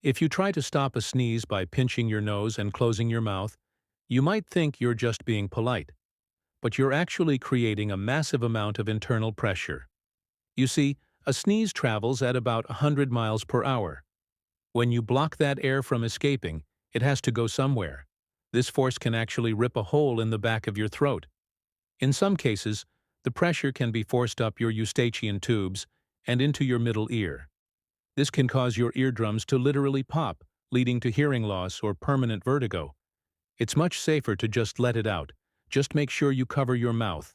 If you try to stop a sneeze by pinching your nose and closing your mouth, you might think you're just being polite, but you're actually creating a massive amount of internal pressure. You see, a sneeze travels at about 100 miles per hour. When you block that air from escaping, it has to go somewhere. This force can actually rip a hole in the back of your throat. In some cases, the pressure can be forced up your eustachian tubes and into your middle ear. This can cause your eardrums to literally pop, leading to hearing loss or permanent vertigo. It's much safer to just let it out. Just make sure you cover your mouth.